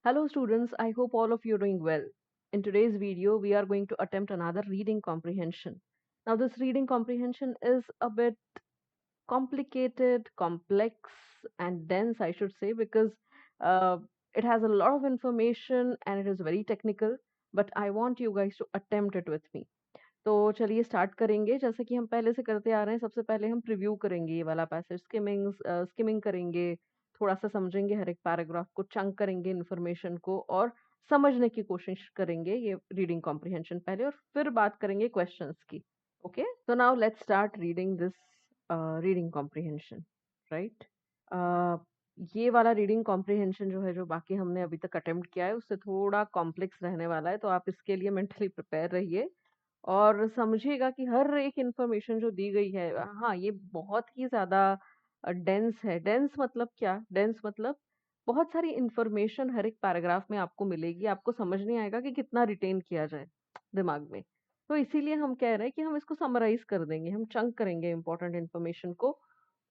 Hello students, I hope all of you are doing well. In today's video, we are going to attempt another reading comprehension. Now this reading comprehension is a bit complicated, complex and dense I should say because uh, it has a lot of information and it is very technical, but I want you guys to attempt it with me. तो चलिए start करेंगे जैसे कि हम पहले से करते आ रहे हैं। सबसे पहले हम प्रीव्यू करेंगे ये वाला पैसेज, स्किमिंग करेंगे, थोड़ा सा समझेंगे हर एक पैराग्राफ को, चंक करेंगे इन्फॉर्मेशन को और समझने की कोशिश करेंगे ये रीडिंग कॉम्प्रिहेंशन पहले और फिर बात करेंगे क्वेश्चंस की। Okay, so now let's start reading this reading comprehension, right? ये वाला रीडिंग कॉम्प्रिहेंशन जो है, जो बाकी हमने अभी तक अटेम्प्ट किया है उससे थोड़ा कॉम्प्लेक्स रहने वाला है, तो आप इसके लिए मेंटली प्रिपेयर रहिए और समझिएगा कि हर एक इन्फॉर्मेशन जो दी गई है, हाँ, ये बहुत ही ज़्यादा डेंस है। डेंस मतलब क्या? डेंस मतलब बहुत सारी इन्फॉर्मेशन हर एक पैराग्राफ में आपको मिलेगी, आपको समझ नहीं आएगा कि कितना रिटेन किया जाए दिमाग में। तो इसीलिए हम कह रहे हैं कि हम इसको समराइज कर देंगे, हम चंक करेंगे इंपॉर्टेंट इन्फॉर्मेशन को।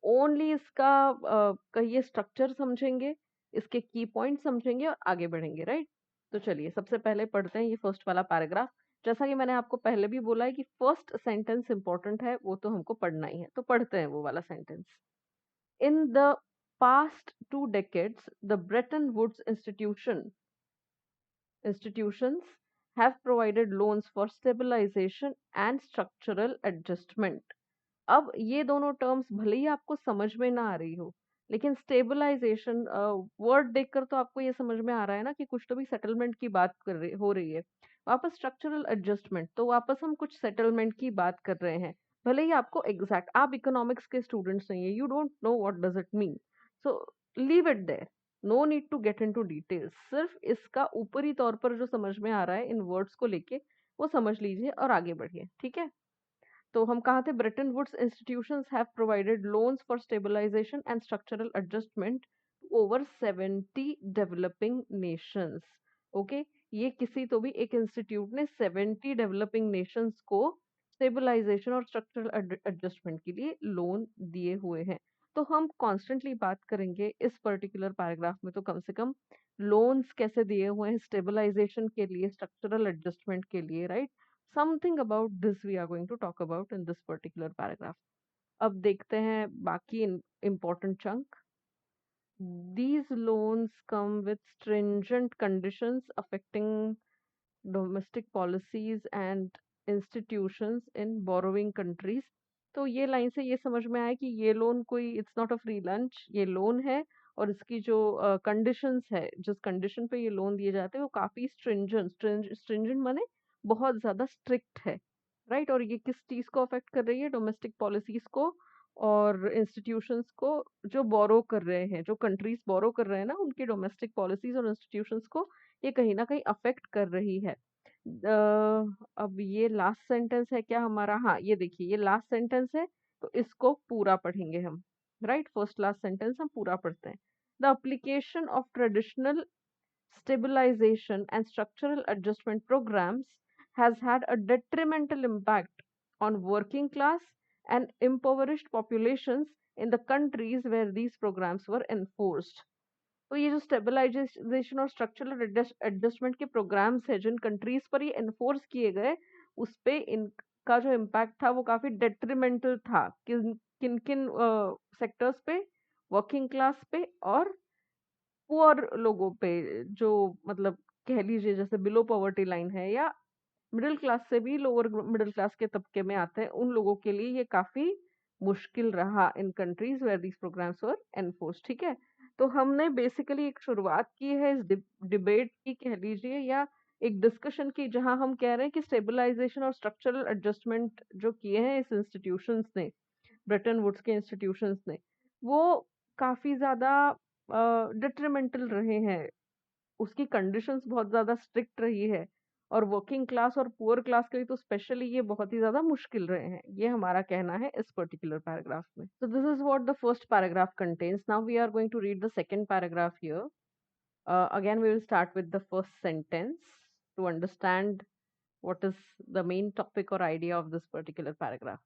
ओनली इसका कहिए स्ट्रक्चर समझेंगे, इसके की पॉइंट समझेंगे और आगे बढ़ेंगे, राइट? तो चलिए सबसे पहले पढ़ते हैं ये फर्स्ट वाला पैराग्राफ। जैसा कि मैंने आपको पहले भी बोला है कि फर्स्ट सेंटेंस इंपॉर्टेंट है, वो तो हमको पढ़ना ही है, तो पढ़ते हैं वो वाला sentence. In the past 2 decades, the Bretton Woods institutions have provided loans for stabilization and structural adjustment. अब ये दोनों टर्म्स भले ही आपको समझ में ना आ रही हो, लेकिन स्टेबलाइजेशन वर्ड देखकर तो आपको ये समझ में आ रहा है ना कि कुछ तो भी सेटलमेंट की बात हो रही है। वापस स्ट्रक्चरल एडजस्टमेंट, तो वापस हम कुछ सेटलमेंट की बात कर रहे हैं। भले ही आपको एग्जैक्ट, आप इकोनॉमिक्स के स्टूडेंट्स नहीं है, you don't know what does it mean, so leave it there, no need to get into details. सिर्फ इसका ऊपरी तौर पर जो समझ में आ रहा है इन वर्ड्स को लेके, वो समझ लीजिए और आगे बढ़िए, ठीक है? तो हम कहाँ थे? Bretton Woods institutions have provided loans for stabilisation and structural adjustment over 70 developing nations. Okay, ये किसी तो भी एक इंस्टीट्यूट ने 70 डेवलपिंग नेशंस को स्टेबलाइजेशन और स्ट्रक्चरल एडजस्टमेंट के लिए लोन दिए हुए हैं। तो हम कॉन्स्टेंटली बात करेंगे इस पर्टिकुलर पैराग्राफ में, तो कम से कम लोन्स कैसे दिए हुए हैं स्टेबलाइजेशन के लिए, स्ट्रक्चरल एडजस्टमेंट के लिए, right? Something about this we are going to talk about in this particular paragraph. अब देखते हैं बाकी important chunk. These loans come with stringent conditions affecting domestic policies and institutions in borrowing countries. तो ये line से ये समझ में आया कि ये लोन कोई, it's not a free lunch, ये लोन है और इसकी जो कंडीशंस है, जिस कंडीशन पे ये लोन दिए जाते हैं वो काफी स्ट्रिंजेंट माने बहुत ज्यादा स्ट्रिक्ट है, राइट? और ये किस चीज को अफेक्ट कर रही है? डोमेस्टिक पॉलिसीज को और इंस्टीट्यूशंस को जो बोरो कर रहे हैं, जो कंट्रीज बोरो कर रहे हैं ना, उनकी डोमेस्टिक पॉलिसीज और इंस्टीट्यूशंस को ये कहीं ना कहीं अफेक्ट कर रही है। अब ये लास्ट सेंटेंस है क्या हमारा? हाँ, ये देखिए ये लास्ट सेंटेंस है, तो इसको पूरा पढ़ेंगे हम, राइट? फर्स्ट लास्ट सेंटेंस हम पूरा पढ़ते हैं। The application of traditional stabilization and structural adjustment programs has had a detrimental impact on working class and impoverished populations in the countries where these programs were enforced. तो ये जो stabilization और structural adjustment के programmes है, जिन countries पर ये enforce किए गए, उस पे इनका जो इम्पैक्ट था वो काफी डेट्रीमेंटल था। किन किन किन सेक्टर्स पे? वर्किंग क्लास पे और पुअर लोगों पे, जो मतलब कह लीजिए जैसे बिलो पॉवर्टी लाइन है या मिडिल क्लास से भी लोअर मिडिल क्लास के तबके में आते हैं, उन लोगों के लिए ये काफी मुश्किल रहा in countries where these programs were enforce, ठीक है? तो हमने बेसिकली एक शुरुआत की है इस डिबेट की, कह लीजिए, या एक डिस्कशन की, जहां हम कह रहे हैं कि स्टेबलाइजेशन और स्ट्रक्चरल एडजस्टमेंट जो किए हैं इस इंस्टीट्यूशंस ने, ब्रेटन वुड्स के इंस्टीट्यूशंस ने, वो काफी ज्यादा डिट्रीमेंटल रहे हैं। उसकी कंडीशंस बहुत ज़्यादा स्ट्रिक्ट रही है और वर्किंग क्लास और पुअर क्लास के लिए तो स्पेशली ये बहुत ही ज़्यादा मुश्किल रहे हैं, ये हमारा कहना है इस पर्टिकुलर पैराग्राफ में। So this is what the first paragraph contains. Now we are going to read the second paragraph here. Again, we will start with the first sentence to understand what is the main topic or idea of this particular paragraph.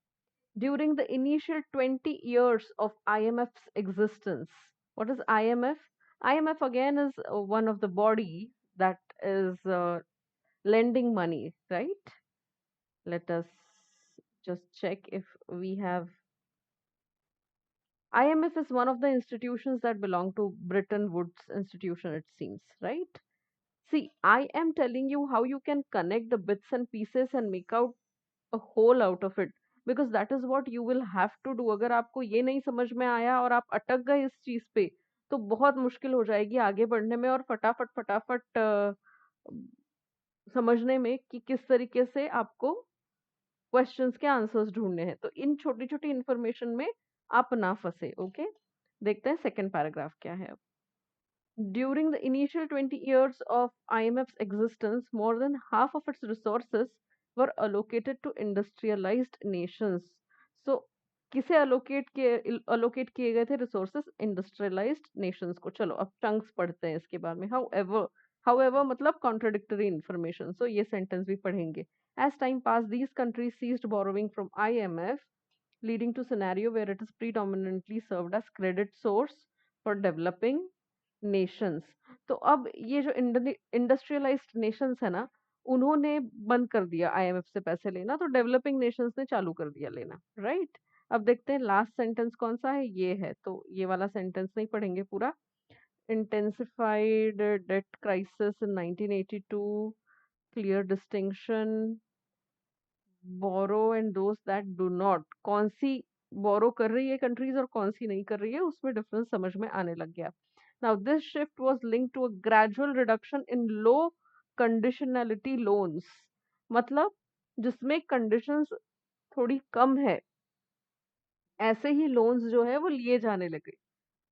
During the initial 20 years of IMF's existence, what is IMF? IMF again is one of the body that is lending money, right? Let us just check if we have. IMF is one of the institutions that belong to Bretton Woods institution, it seems, right? See, I am telling you how you can connect the bits and pieces and make out a whole out of it, because that is what you will have to do. अगर आपको ये नहीं समझ में आया और आप अटक गए इस चीज पे, तो बहुत मुश्किल हो जाएगी आगे बढ़ने में और फटाफट फटाफट समझने में कि किस तरीके से आपको क्वेश्चंस के आंसर्स ढूंढने हैं। तो इन छोटी छोटी इंफॉर्मेशन में आप ना फंसे। ओके, देखते हैं सेकंड पैराग्राफ क्या है अब। During the initial 20 years of IMF's existence, more than half of its resources were allocated to industrialized nations. So, किसे allocate किए गए थे resources? Industrialized nations को। चलो अब chunks पढ़ते हैं इसके बारे में। However मतलब contradictory information. So ये sentence भी पढ़ेंगे। As time passed, these countries ceased borrowing from IMF, leading to scenario where it is predominantly served as credit source for developing Nations. तो अब ये जो इंडस्ट्रियलाइज्ड नेशंस है ना, उन्होंने बंद कर दिया आईएमएफ से पैसे लेना, तो डेवलपिंग नेशंस ने चालू कर दिया लेना, राइट? अब देखते हैं लास्ट सेंटेंस कौन सा है, ये है। तो ये वाला सेंटेंस नहीं पढ़ेंगे पूरा। Intensified debt crisis in 1982, clear distinction, borrow and those that do not. कौन सी बोरो कर रही है कंट्रीज और कौन सी नहीं कर रही है, उसमें डिफरेंस समझ में आने लग गया। Now, this shift was linked to a gradual reduction in low conditionality loans, मतलब जिसमें conditions थोड़ी कम है, ऐसे ही लोन्स जो है वो लिए जाने लगे,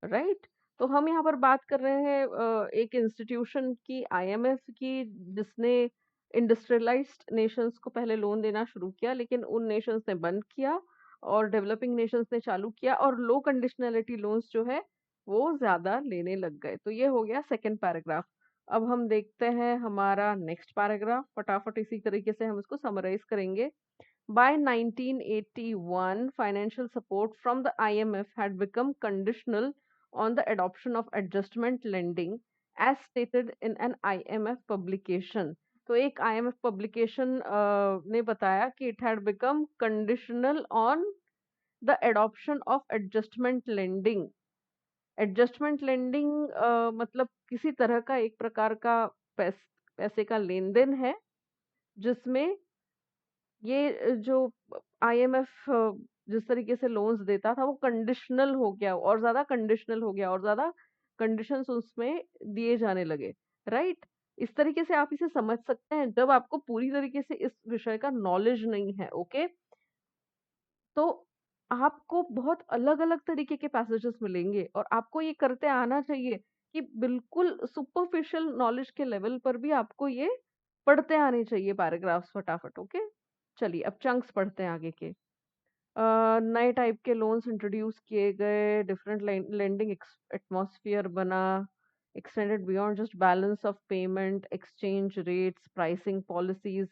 राइट? तो हम यहाँ पर बात कर रहे हैं एक इंस्टीट्यूशन की, आईएमएफ की, जिसने इंडस्ट्रियलाइज्ड नेशंस को पहले लोन देना शुरू किया, लेकिन उन नेशंस ने बंद किया और डेवलपिंग नेशंस ने चालू किया, और लो कंडीशनलिटी लोन्स जो है वो ज्यादा लेने लग गए। तो ये हो गया सेकंड पैराग्राफ। अब हम देखते हैं हमारा नेक्स्ट पैराग्राफ, फटाफट इसी तरीके से हम इसको समराइज करेंगे। By 1981, financial support from the IMF had become conditional on the adoption of adjustment lending, as stated in an IMF publication. तो एक IMF publication ने बताया कि it had become conditional on the adoption of adjustment lending. Adjustment lending मतलब किसी तरह का एक प्रकार का पैसे का लेन देन है, जिसमें ये जो आईएमएफ जिस तरीके से लोन्स देता था वो कंडीशनल हो गया, और ज्यादा कंडीशनल हो गया, और ज्यादा कंडीशंस उसमें दिए जाने लगे, राइट? इस तरीके से आप इसे समझ सकते हैं जब आपको पूरी तरीके से इस विषय का नॉलेज नहीं है। ओके, तो आपको बहुत अलग अलग तरीके के पैसेजेस मिलेंगे और आपको ये करते आना चाहिए कि बिल्कुल सुपरफिशियल नॉलेज के लेवल पर भी आपको ये पढ़ते आने चाहिए पैराग्राफ्स फटाफट। ओके, चलिए अब चंक्स पढ़ते हैं आगे के। नए टाइप के लोन्स इंट्रोड्यूस किए गए, डिफरेंट लेंडिंग एटमॉस्फेयर बना, extended beyond just balance of payment, exchange rates, pricing policies,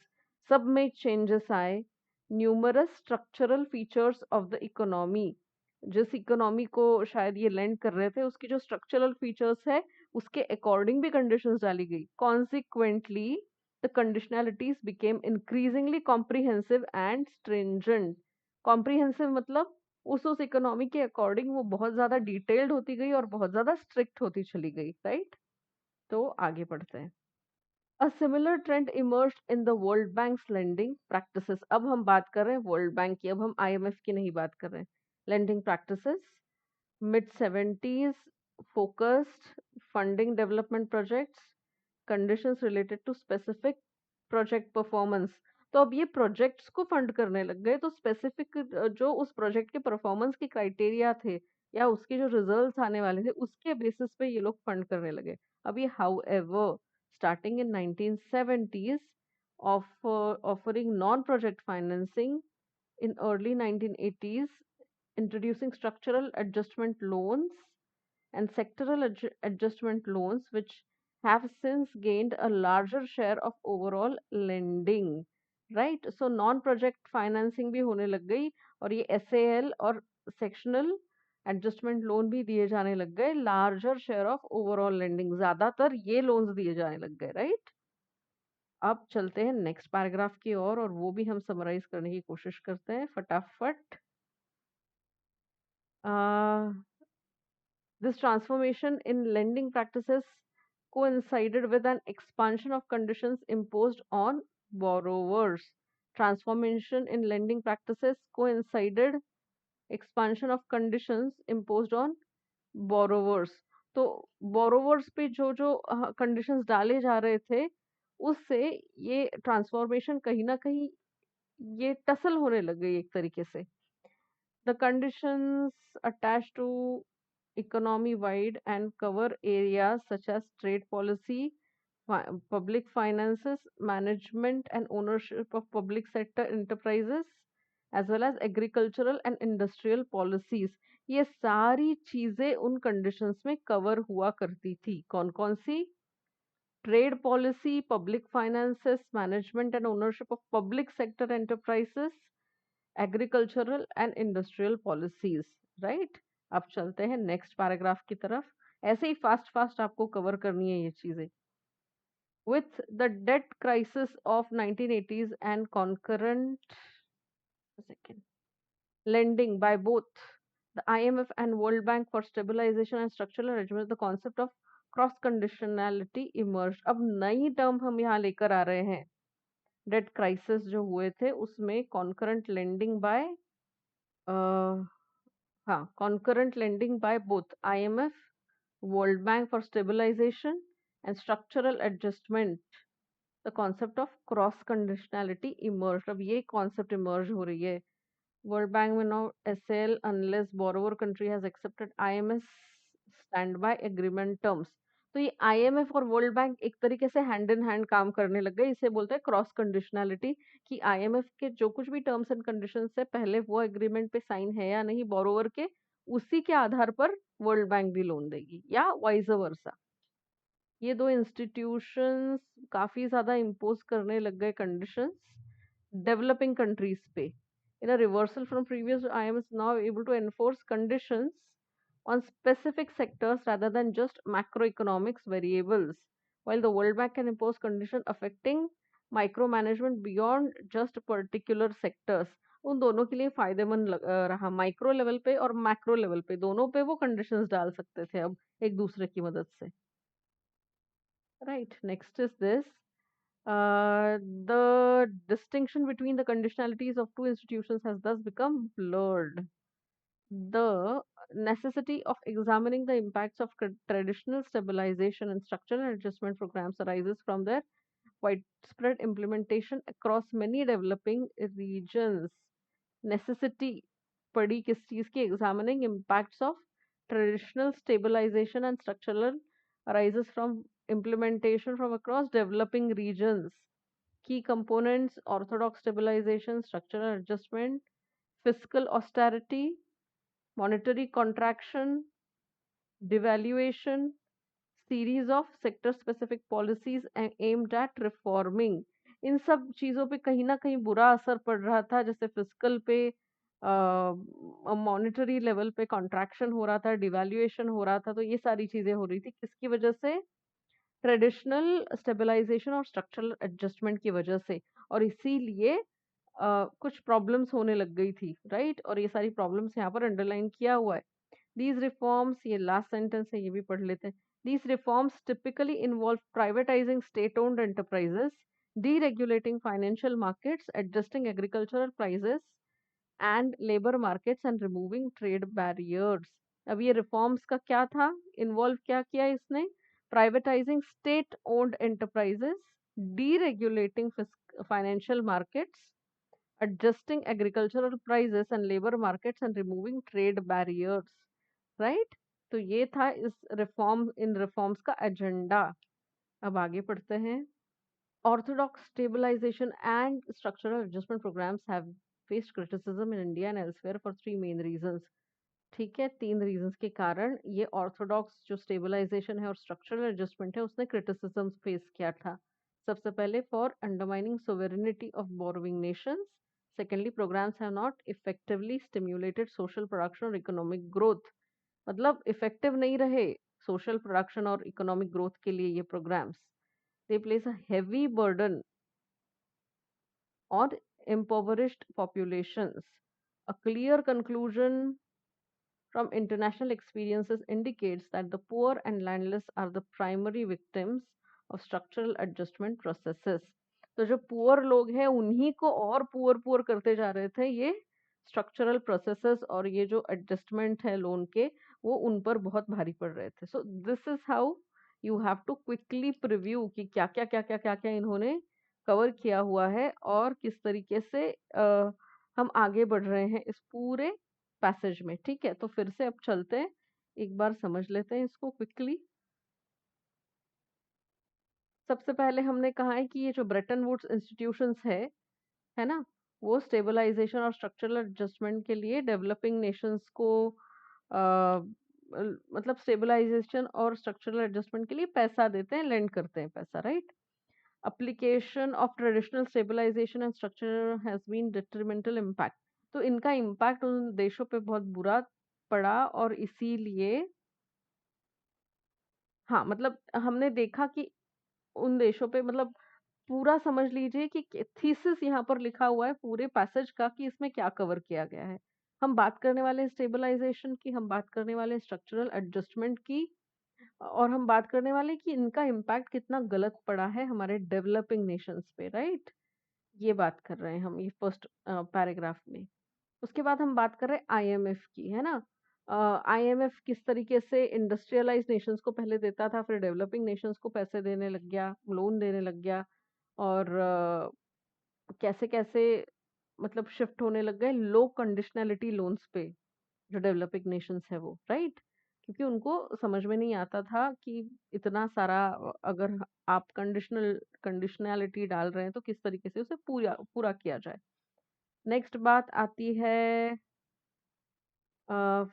सब में चेंजेस आए। Numerous structural features of the economy, जिस इकोनॉमी को शायद ये लेंड कर रहे थे उसकी जो स्ट्रक्चरल फीचर्स है उसके अकॉर्डिंग भी कंडीशंस डाली गई। Consequently the conditionalities became increasingly comprehensive and stringent. Comprehensive मतलब उस इकोनॉमी के अकॉर्डिंग वो बहुत ज्यादा डिटेल्ड होती गई और बहुत ज्यादा स्ट्रिक्ट होती चली गई, राइट? तो आगे बढ़ते हैं। A similar trend emerged in the World Bank's lending practices. अब हम बात कर रहे हैं वर्ल्ड बैंक की, अब हम आईएमएफ की नहीं बात कर रहे हैं। Lending practices, mid 70s, focused funding development projects, conditions related to specific project performance। तो अब ये प्रोजेक्ट्स को फंड करने लग गए, तो स्पेसिफिक जो उस प्रोजेक्ट के परफॉर्मेंस के क्राइटेरिया थे या उसके जो रिजल्ट्स आने वाले थे उसके बेसिस पे ये लोग फंड करने लगे। अब ये however starting in 1970s offering non-project financing in early 1980s, introducing structural adjustment loans and sectoral adjustment loans, which have since gained a larger share of overall lending, right? So non project financing भी होने लग गई, और ये SAL और sectional adjustment loan भी दिए जाने लग गए, larger share of overall lending, ज्यादातर ये लोन्स दिए जाने लग गए, राइट। अब चलते हैं नेक्स्ट पैराग्राफ की ओर और वो भी हम समराइज करने की कोशिश करते हैं फटाफट। This transformation in lending practices coincided with an expansion of conditions imposed on borrowers. Transformation in lending practices coincided expansion of conditions imposed on borrowers. तो borrowers पे जो जो conditions डाले जा रहे थे उससे ये transformation कहीं ना कहीं ये टसल होने लग गई एक तरीके से। The conditions attached to economy-wide and cover areas such as trade policy, public finances, management and ownership of public sector enterprises, as well as agricultural and industrial policies. ये सारी चीजें उन conditions में cover हुआ करती थी। कौन कौन सी? Trade policy, public finances, management and ownership of public sector enterprises, agricultural and industrial policies, right. अब चलते हैं नेक्स्ट पैराग्राफ की तरफ। ऐसे ही फास्ट फास्ट आपको कवर करनी है ये चीजें। With the debt crisis of 1980s and concurrent second lending by both the IMF and World Bank for stabilization and structural arrangement, the concept of cross conditionality emerged। अब नई term हम यहाँ लेकर आ रहे हैं। डेट क्राइसिस जो हुए थे उसमें कॉन्करेंट लेंडिंग बाय हाँ, concurrent lending by both IMF, World Bank for stabilization and structural adjustment, the concept of cross conditionality emerged। अब ये concept emerge हो रही है। World Bank will now sell unless borrower country has accepted IMF standby agreement terms। तो ये IMF और World bank एक तरीके से हैंड इन हैंड काम करने लग गए। इसे बोलते हैं क्रॉस कंडीशनैलिटी, कि IMF के जो कुछ भी टर्म्स एंड कंडीशंस है पहले वो एग्रीमेंट पे साइन है या नहीं बोरोवर के, उसी के आधार पर वर्ल्ड बैंक भी लोन देगी या वाइस वर्सा। ये दो इंस्टीट्यूशंस काफी ज्यादा इम्पोज करने लग गए कंडीशंस डेवलपिंग कंट्रीज पे। In a reversal from previous, IM is now able to enforce conditions on specific sectors rather than just macroeconomics variables, while the World Bank can impose conditions affecting micromanagement beyond just particular sectors। उन दोनों के लिए फायदेमंद रहा, micro level पे और macro level पे दोनों पे वो कंडीशंस डाल सकते थे अब एक दूसरे की मदद से, right. Next is this, the distinction between the conditionalities of two institutions has thus become blurred. The necessity of examining the impacts of traditional stabilization and structural adjustment programs arises from their widespread implementation across many developing regions। Necessity पड़ी किस चीज की? examining impacts of traditional stabilization and structural arises from implementation from across developing regions। Key components: orthodox stabilization, structural adjustment, fiscal austerity, monetary contraction, devaluation, series of sector specific policies aimed at reforming। इन सब चीजों पे कहीं ना कहीं बुरा असर पड़ रहा था, जैसे फिस्कल पे, मॉनेटरी लेवल पे कॉन्ट्रैक्शन हो रहा था, डिवैल्यूएशन हो रहा था। तो ये सारी चीजें हो रही थी किसकी वजह से? ट्रेडिशनल स्टेबलाइजेशन और स्ट्रक्चरल एडजस्टमेंट की वजह से। और इसीलिए कुछ प्रॉब्लम्स होने लग गई थी, राइट। और ये सारी प्रॉब्लम्स यहाँ पर अंडरलाइन किया हुआ है। These reforms, ये लास्ट सेंटेंस है, ये भी पढ़ लेते हैं। These reforms typically involve privatizing state-owned enterprises, deregulating financial markets, adjusting agricultural prices and labor markets, and removing trade barriers। अब ये रिफॉर्म्स का क्या था? इन्वॉल्व क्या किया इसने? Privatizing state-owned enterprises, deregulating financial markets, adjusting agricultural prices and labor markets, and removing trade barriers, right. तो ये था इस इन रिफॉर्म्स का एजेंडा। अब आगे पढ़ते हैं। Orthodox stabilisation and structural adjustment programmes have faced criticism in India and elsewhere for three main reasons. ठीक है, तीन रीजंस के कारण ये ऑर्थोडॉक्स जो स्टेबलाइजेशन है और स्ट्रक्चरल एडजस्टमेंट है उसने क्रिटिसिज्म फेस किया था। सबसे पहले for undermining sovereignty of borrowing nations, Secondly, programs have not effectively stimulated social production और economic growth. मतलब इफेक्टिव नहीं रहे सोशल प्रोडक्शन और इकोनॉमिक ग्रोथ के लिए ये programmes. They place a heavy burden on impoverished populations. A clear conclusion from international experiences indicates that the poor and landless are the primary victims of structural adjustment processes. तो जो poor लोग हैं उन्हीं को और पुअर पुअर करते जा रहे थे ये स्ट्रक्चरल प्रोसेसेस, और ये जो एडजस्टमेंट है लोन के वो उन पर बहुत भारी पड़ रहे थे. So this is how you have to quickly preview कि क्या क्या इन्होंने कवर किया हुआ है और किस तरीके से हम आगे बढ़ रहे हैं इस पूरे पैसेज में. ठीक है, तो फिर से अब चलते हैं, एक बार समझ लेते हैं इसको क्विकली. सबसे पहले हमने कहा है कि ये जो ब्रेटन वुड्स इंस्टीट्यूशंस है ना, वो स्टेबलाइजेशन और स्ट्रक्चरल एडजस्टमेंट के लिए डेवलपिंग नेशंस को मतलब स्टेबलाइजेशन और स्ट्रक्चरल एडजस्टमेंट के लिए पैसा देते हैं, लेंड करते हैं पैसा, right. application of traditional stabilization and structure has been detrimental impact. तो इनका इम्पैक्ट उन देशों पे बहुत बुरा पड़ा और इसीलिए हाँ, मतलब हमने देखा कि उन देशों पे मतलब पूरा समझ लीजिए कि थीसिस यहाँ पर लिखा हुआ है पूरे पैसेज का कि इसमें क्या कवर किया गया है. हम बात करने वाले हैं स्टेबलाइजेशन की, हम बात करने वाले हैं स्ट्रक्चरल एडजस्टमेंट की, और हम बात करने वाले हैं कि इनका इम्पैक्ट कितना गलत पड़ा है हमारे डेवलपिंग नेशंस पे, राइट. ये बात कर रहे हैं हम ये फर्स्ट पैराग्राफ में. उसके बाद हम बात कर रहे हैं आईएमएफ की, है ना. आईएमएफ किस तरीके से इंडस्ट्रियलाइज नेशंस को पहले देता था, फिर डेवलपिंग नेशंस को पैसे देने लग गया, लोन देने लग गया, और कैसे कैसे मतलब शिफ्ट होने लग गए लो कंडीशनैलिटी लोन्स पे जो डेवलपिंग नेशंस है वो, राइट. क्योंकि उनको समझ में नहीं आता था कि इतना सारा अगर आप कंडीशनैलिटी डाल रहे हैं तो किस तरीके से उसे पूरा पूरा किया जाए. नेक्स्ट बात आती है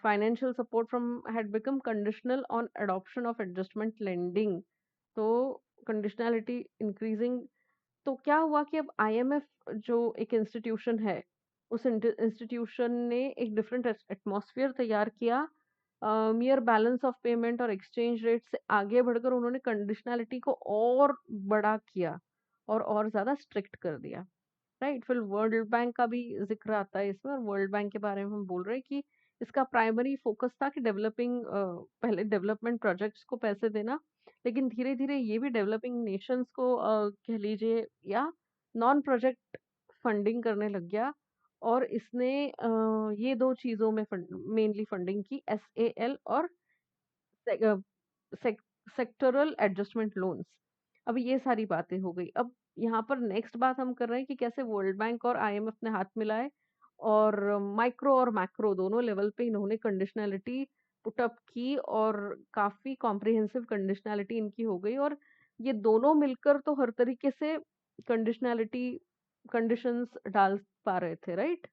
financial support from had become conditional on adoption of adjustment lending. तो कंडीशनैलिटी इंक्रीजिंग. तो क्या हुआ कि अब आईएमएफ जो एक इंस्टीट्यूशन है, उस इंस्टीट्यूशन ने एक डिफरेंट एटमॉस्फेयर तैयार किया. मियर बैलेंस ऑफ पेमेंट और एक्सचेंज रेट से आगे बढ़कर उन्होंने कंडीशनैलिटी को और बड़ा किया और ज़्यादा स्ट्रिक्ट कर दिया, राइट. फिर वर्ल्ड बैंक का भी जिक्र आता है इसमें, और वर्ल्ड बैंक के बारे में हम बोल रहे हैं कि इसका प्राइमरी फोकस था कि पहले डेवलपमेंट प्रोजेक्ट्स को पैसे देना, लेकिन धीरे धीरे ये भी डेवलपिंग नेशंस को कह लीजिए या नॉन प्रोजेक्ट फंडिंग करने लग गया. और इसने ये दो चीज़ों में मेनली फंडिंग की, एसएएल और सेक्टोरल एडजस्टमेंट लोन्स. अब ये सारी बातें हो गई. अब यहाँ पर नेक्स्ट बात हम कर रहे हैं कि कैसे वर्ल्ड बैंक और आईएमएफ ने हाथ मिलाए और माइक्रो और मैक्रो दोनों लेवल पे इन्होंने कंडीशनैलिटी पुटअप की, और काफी कॉम्प्रिहेंसिव कंडीशनैलिटी इनकी हो गई. और ये दोनों मिलकर तो हर तरीके से कंडीशनैलिटी कंडीशंस डाल पा रहे थे, राइट.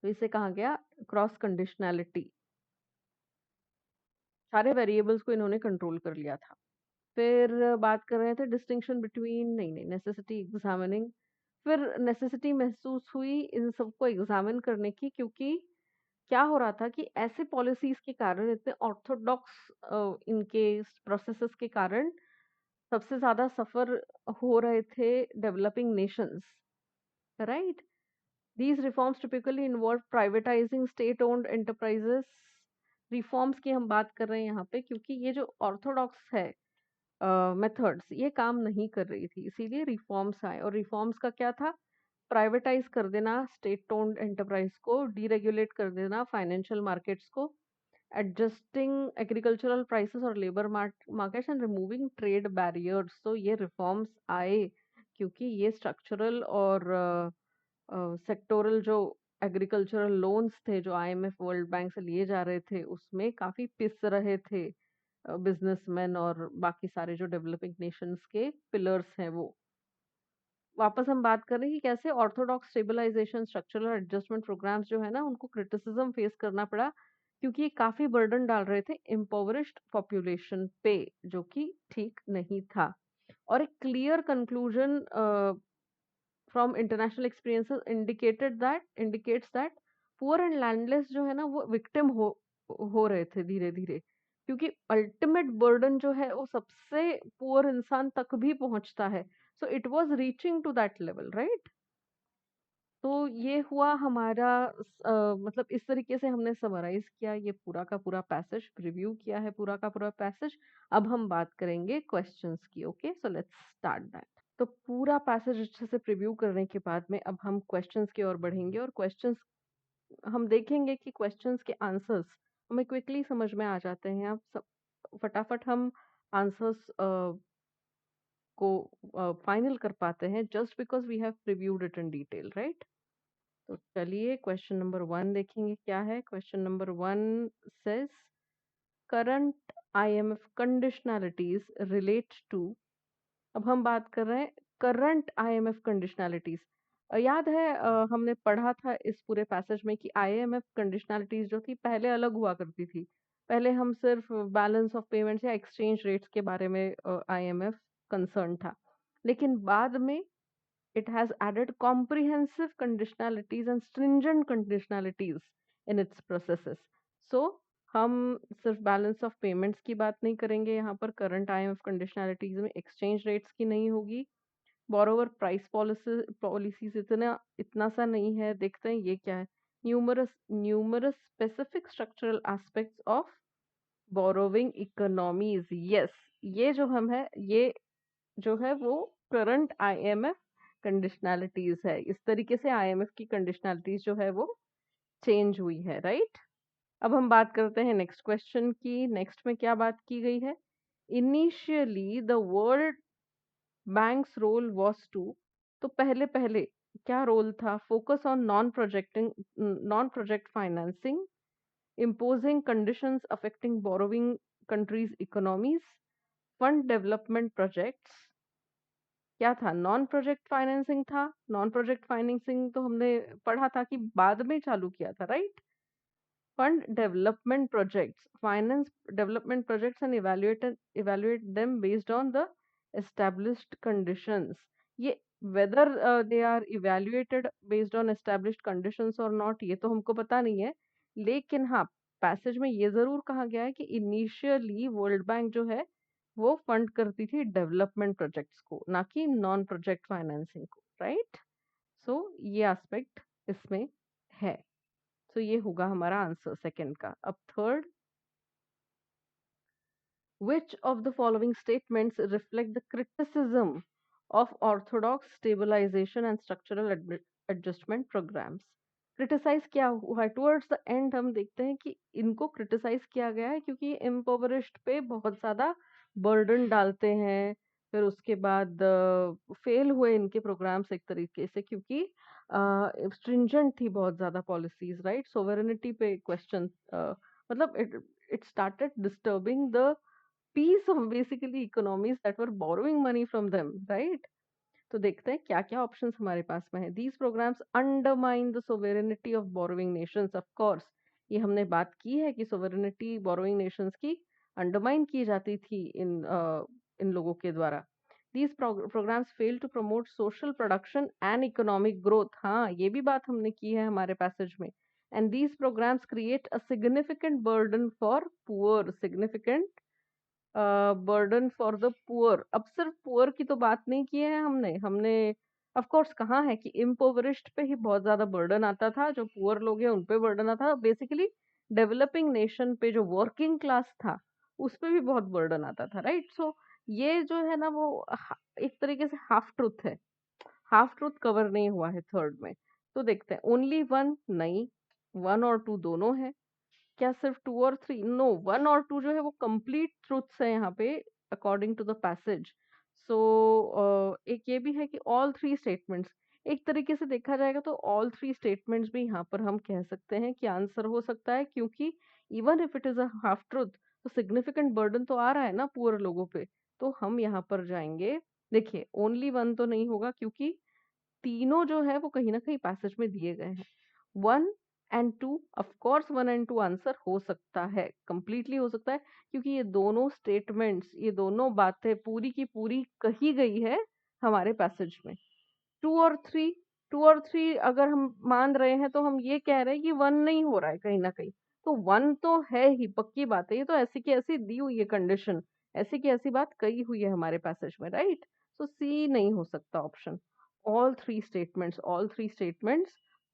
तो इसे कहा गया क्रॉस कंडीशनैलिटी. सारे वेरिएबल्स को इन्होंने कंट्रोल कर लिया था. फिर बात कर रहे थे डिस्टिंक्शन बिटवीन, नहीं नेसेसिटी एग्जामिनिंग. फिर नेसेसिटी महसूस हुई इन सबको एग्जामिन करने की, क्योंकि क्या हो रहा था कि ऐसे पॉलिसीज के कारण, इतने ऑर्थोडॉक्स इनके प्रोसेसेस के कारण सबसे ज्यादा सफर हो रहे थे developing Nations, right. These reforms typically involve privatizing state-owned enterprises. Reforms की हम बात कर रहे हैं यहाँ पे क्योंकि ये जो ऑर्थोडॉक्स है मेथड्स ये काम नहीं कर रही थी, इसीलिए रिफॉर्म्स आए. और रिफॉर्म्स का क्या था? प्राइवेटाइज कर देना स्टेट ओन्ड एंटरप्राइज को, डीरेगुलेट कर देना फाइनेंशियल मार्केट्स को, एडजस्टिंग एग्रीकल्चरल प्राइसेस और labour markets and removing trade barriers. तो ये रिफॉर्म्स आए क्योंकि ये स्ट्रक्चरल और सेक्टोरल जो एग्रीकल्चरल लोन्स थे जो आईएमएफ वर्ल्ड बैंक से लिए जा रहे थे उसमें काफी पिस रहे थे बिजनेसमैन और बाकी सारे जो डेवलपिंग नेशंस के पिलर्स हैं वो. वापस हम बात कर रहे हैं कि कैसे orthodox stabilisation structural adjustment programmes जो है ना उनको क्रिटिसिज्म फेस करना पड़ा, क्योंकि ये काफी बर्डन डाल रहे थे इम्पोवरिश्ड पॉपुलेशन पे, जो कि ठीक नहीं था. और एक clear conclusion from international experiences indicates that poor and landless जो है ना वो विक्टिम हो रहे थे धीरे धीरे, क्योंकि अल्टीमेट बर्डन जो है वो सबसे पुअर इंसान तक भी पहुंचता है। So it was reaching to that level, right. तो ये हुआ हमारा मतलब इस तरीके से हमने समराइज किया ये पूरा का पूरा पैसेज, रिव्यू किया है पूरा का पूरा पैसेज। अब हम बात करेंगे क्वेश्चंस की। Okay, so let's start that. तो पूरा पैसेज अच्छे से प्रिव्यू करने के बाद में अब हम क्वेश्चंस की ओर बढ़ेंगे, और क्वेश्चंस हम देखेंगे कि क्वेश्चंस के आंसर्स हमें क्विकली समझ में आ जाते हैं। अब सब फटाफट हम आंसर्स को फाइनल कर पाते हैं just because we have previewed it in detail, right. तो चलिए क्वेश्चन नंबर 1 देखेंगे क्या है। Question number 1 says current IMF conditionalities relate to. अब हम बात कर रहे हैं करंट IMF कंडीशनैलिटीज। याद है हमने पढ़ा था इस पूरे पैसेज में कि IMF कंडीशनैलिटीज जो थी पहले अलग हुआ करती थी। पहले हम सिर्फ बैलेंस ऑफ पेमेंट्स या एक्सचेंज रेट्स के बारे में IMF कंसर्न था, लेकिन बाद में it has added comprehensive conditionalities and stringent conditionalities in its processes. So हम सिर्फ बैलेंस ऑफ पेमेंट्स की बात नहीं करेंगे यहाँ पर। करंट IMF कंडीशनैलिटीज में एक्सचेंज रेट्स की नहीं होगी, बोरोवर प्राइस पॉलिसीज इतना इतना सा नहीं है। देखते हैं ये क्या है। Numerous specific structural aspects of borrowing economies. Yes, ये जो हम है ये जो है वो करंट IMF कंडीशनैलिटीज है। इस तरीके से IMF की कंडीशनैलिटीज जो है वो चेंज हुई है, राइट। अब हम बात करते हैं नेक्स्ट क्वेश्चन की। नेक्स्ट में क्या बात की गई है। Initially the World Bank's role was to. तो पहले पहले क्या रोल था। Focus on non project financing, imposing conditions affecting borrowing countries' economies, fund development projects। क्या था। नॉन प्रोजेक्ट फाइनेंसिंग था। नॉन प्रोजेक्ट फाइनेंसिंग तो हमने पढ़ा था कि बाद में चालू किया था, right. Fund development projects, finance development projects and evaluate them based on the established conditions. ये whether they are evaluated based on established conditions और नॉट, ये तो हमको पता नहीं है। लेकिन हाँ, पैसेज में ये जरूर कहा गया है कि इनिशियली वर्ल्ड बैंक जो है वो फंड करती थी डेवलपमेंट प्रोजेक्ट्स को, ना कि नॉन प्रोजेक्ट फाइनेंसिंग को, राइट। सो ये एस्पेक्ट इसमें है। तो ये होगा हमारा आंसर सेकंड का। अब third, which of the following statements reflect the criticism of orthodox stabilization and structural adjustment programs। Criticise क्या हुआ है टुवर्ड्स द एंड, हम देखते हैं कि इनको क्रिटिसाइज किया गया है क्योंकि इम्पोवरिश्ड पे बहुत ज्यादा बर्डन डालते हैं। फिर उसके बाद फेल हुए इनके प्रोग्राम्स एक तरीके से, क्योंकि स्ट्रिंजेंट थी बहुत ज्यादा पॉलिसीज, राइट। सोवरेनिटी पे क्वेश्चन, मतलब it started disturbing the peace of basically economies that were borrowing money from them, right. तो देखते हैं क्या क्या ऑप्शंस हमारे पास में है। These programs undermine the sovereignty of borrowing nations. Of course ये हमने बात की है कि सोवेरेनिटी बोरोइंग नेशंस की अंडरमाइन की जाती थी इन लोगों के द्वारा। These programs fail to promote social production and economic growth. हाँ, ये भी बात हमने की है हमारे पैसेज में। And these programmes create a significant burden for poor, significant burden for the poor. अब सिर्फ पुअर की तो बात नहीं की है हमने हमने ऑफ कोर्स कहा है कि इम्पोवरिश्ड पे ही बहुत ज्यादा बर्डन आता था, जो पुअर लोग हैं उन पे बर्डन आता था। बेसिकली डेवलपिंग नेशन पे जो वर्किंग क्लास था उस पे भी बहुत बर्डन आता था, राइट। सो ये जो है ना वो एक तरीके से हाफ ट्रूथ है, हाफ ट्रूथ कवर नहीं हुआ है थर्ड में। तो देखते हैं ओनली वन, नहीं, वन और टू दोनों है। क्या सिर्फ टू और थ्री, नो, वन और टू जो है वो कंप्लीट ट्रूथ्स है यहाँ पे अकॉर्डिंग टू द पैसेज। सो एक ये भी है कि ऑल थ्री स्टेटमेंट्स, एक तरीके से देखा जाएगा तो ऑल थ्री स्टेटमेंट्स भी यहाँ पर हम कह सकते हैं कि आंसर हो सकता है, क्योंकि even if it is a half truth तो सिग्निफिकेंट बर्डन तो आ रहा है ना पुअर लोगों पे। तो हम यहाँ पर जाएंगे, देखिए ओनली वन तो नहीं होगा क्योंकि तीनों जो है वो कहीं ना कहीं पैसेज में दिए गए हैं। One and two, of course one and two answer हो सकता है, कंप्लीटली हो सकता है, क्योंकि ये दोनों स्टेटमेंट्स, ये दोनों बातें पूरी की पूरी कही गई है हमारे पैसेज में। 2 और 3, 2 और 3 अगर हम मान रहे हैं तो हम ये कह रहे हैं कि 1 नहीं हो रहा है कहीं ना कहीं। तो 1 तो है ही, पक्की बात है, ये तो ऐसी की ऐसी दी हुई है कंडीशन, ऐसी की ऐसी बात कही हुई है हमारे पैसेज में, राइट। तो सी नहीं हो सकता ऑप्शन। ऑल थ्री स्टेटमेंट्स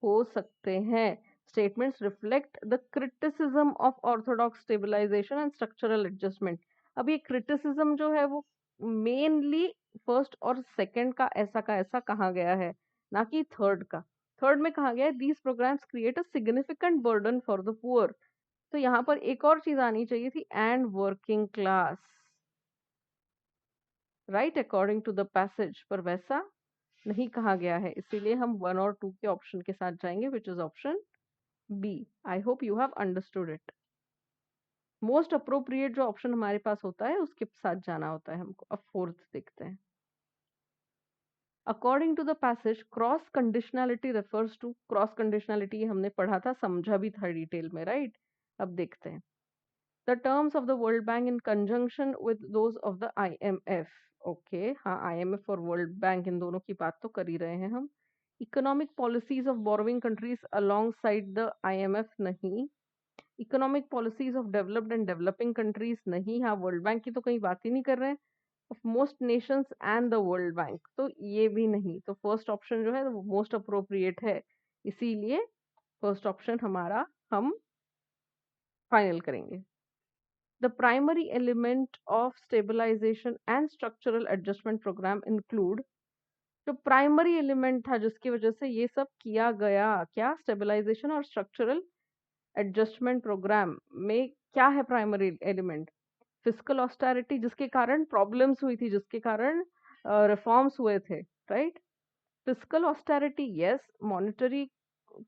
हो सकते हैं। Statements reflect the criticism of orthodox stabilisation and structural adjustment. अब ये क्रिटिसिज्म जो है वो मेनली फर्स्ट और सेकंड का ऐसा कहा गया है, ना कि थर्ड का। थर्ड में कहा गया है these programmes create a significant burden for the poor. तो यहाँ पर एक और चीज आनी चाहिए थी, and working class, right, according to the passage, पर वैसा नहीं कहा गया है, इसीलिए हम 1 और 2 के ऑप्शन के साथ जाएंगे, which is option B. I hope you have understood it. Most appropriate जो ऑप्शन हमारे पास होता है उसके साथ जाना होता है हमको। अब फोर्थ देखते हैं। According to the passage cross conditionality refers to, cross conditionality हमने पढ़ा था, समझा भी था डिटेल में, राइट। अब देखते हैं। The terms of the World Bank in conjunction with those of the IMF. Okay, हाँ, आईएमएफ और वर्ल्ड बैंक इन दोनों की बात तो कर ही रहे हैं हम। Economic policies of borrowing countries alongside the IMF, नहीं। Economic policies of developed and developing countries, नहीं। हाँ, वर्ल्ड बैंक की तो कहीं बात ही नहीं कर रहे हैं। Of most Nations and the World bank, तो ये भी नहीं। तो फर्स्ट ऑप्शन जो है वो मोस्ट अप्रोप्रिएट है, इसीलिए फर्स्ट ऑप्शन हमारा हम फाइनल करेंगे। The primary element of stabilisation and structural adjustment programme include, जो प्राइमरी एलिमेंट था जिसकी वजह से ये सब किया गया, क्या, स्टेबलाइजेशन और स्ट्रक्चरल एडजस्टमेंट प्रोग्राम में क्या है प्राइमरी एलिमेंट? फिस्कल ऑस्टेरिटी, जिसके कारण प्रॉब्लम्स हुई थी, जिसके कारण रिफॉर्म्स हुए थे, right. Fiscal austerity, yes. Monetary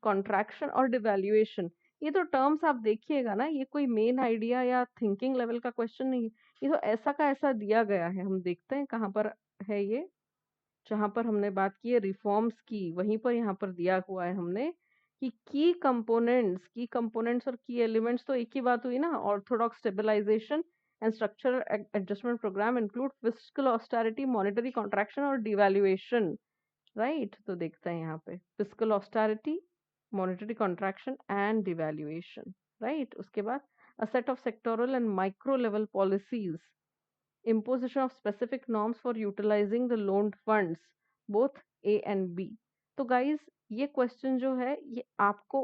contraction और डिवैल्यूएशन, ये तो टर्म्स आप देखिएगा ना, ये कोई मेन आइडिया या थिंकिंग लेवल का क्वेश्चन नहीं है, ये तो ऐसा का ऐसा दिया गया है। हम देखते हैं कहाँ पर है ये। जहां पर हमने बात की है रिफॉर्म्स की, वहीं पर यहाँ पर दिया हुआ है हमने कि की कंपोनेंट्स और की एलिमेंट्स, तो एक ही बात हुई ना। Orthodox stabilisation and structural adjustment programme include fiscal austerity, monetary contraction और डिवैल्यूएशन, राइट। तो देखते हैं यहाँ पे fiscal austerity, monetary contraction and devaluation, right. उसके बाद a set of sectoral and micro level policies, imposition of specific norms for utilizing the loaned funds, both A and B। तो guys, ये question जो है ये आपको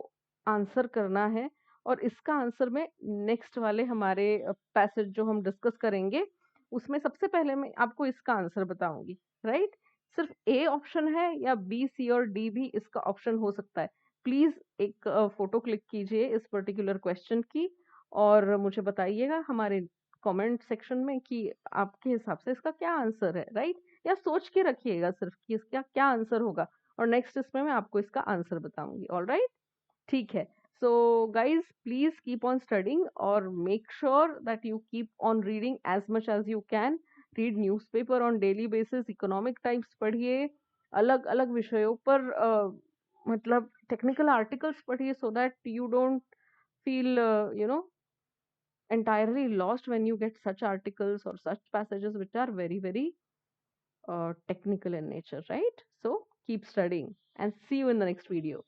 आंसर करना है, और इसका आंसर में नेक्स्ट वाले हमारे पैसेज जो हम डिस्कस करेंगे उसमें सबसे पहले मैं आपको इसका आंसर बताऊंगी, राइट। सिर्फ ए ऑप्शन है या बी, सी और डी भी इसका ऑप्शन हो सकता है। प्लीज एक फोटो क्लिक कीजिए इस पर्टिकुलर क्वेश्चन की, और मुझे बताइएगा हमारे कमेंट सेक्शन में कि आपके हिसाब से इसका क्या आंसर है, राइट। या सोच के रखिएगा सिर्फ कि इसका क्या आंसर होगा, और नेक्स्ट इसमें मैं आपको इसका आंसर बताऊंगी, ऑल राइट। ठीक है। So guys, please keep on studying और make sure that you keep on reading as much as you can. Read newspaper on daily basis, economic times पढ़िए, अलग अलग विषयों पर मतलब टेक्निकल आर्टिकल्स पढ़िए, so that you don't feel entirely lost when you get such articles or such passages which are very, very technical in nature, right? So keep studying and see you in the next video.